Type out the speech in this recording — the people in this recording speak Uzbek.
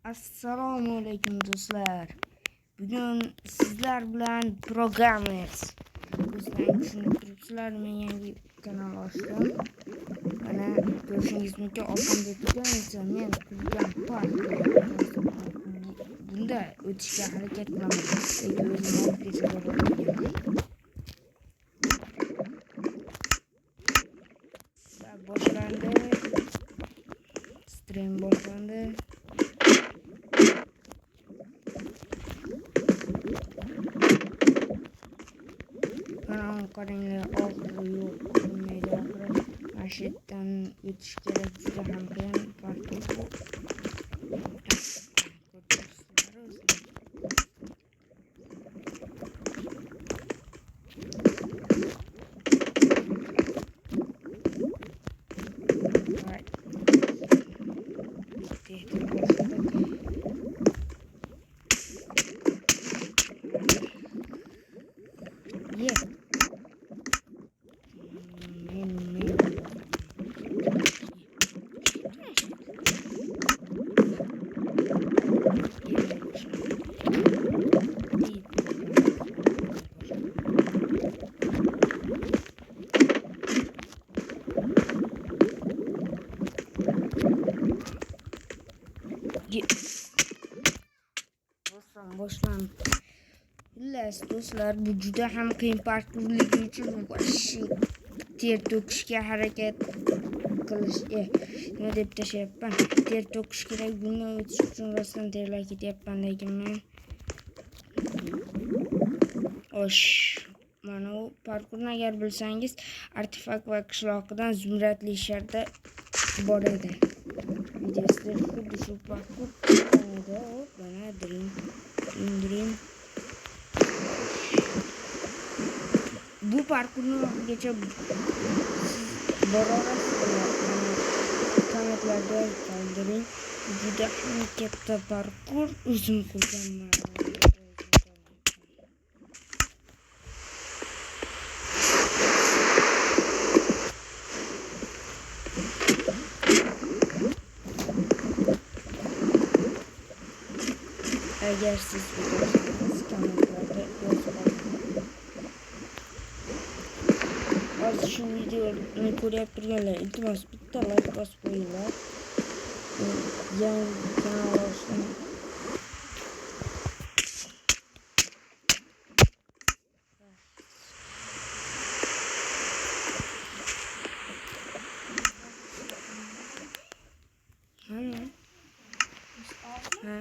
Assalomu alaykum do'stlar. Bugun sizlar bilan Programmers. Do'stlar, tushunib turibsizlar, men yangi kanal ochdim. Mana ko'rishingiz mumkin, orqamda turgan esa men qurgan park. Bunda o'tishga harakat qilaman, lekin o'zim olib ketishga bormayman. Boshlandi. Stream boshlandi. Qaranglar, oxiri yo'q, bo'lmaydi oxiri. Mana shu yerdan o'tish kerak, juda ham qiyin parkur. Boshlan. Xullas do'stlar, bu juda ham qiyin parkurligi uchun ter to'kishga harakat qilish, nima deb tashlayapman, ter to'kish kerak. Bundan o'tish uchun rostdan terlar ketyapman, lekin men mana bu parkurni agar bilsangiz, artefakt va qishloqidan zumradli sharda bor edi. Videosida xuddi shu parkur edi. Mana Dream. Bu parkurni oxirigacha bora olasizlar. Kommentlarda qoldiring. Juda ham katta parkur, o'zim qurganman. Agar siz bilsangiz, kommentlarda yozib qo'ying. Hozir shu videoni ko'rib turganlar, iltimos bitta like bosib qo'yinglar. Yangi kanal ochdim. Ha?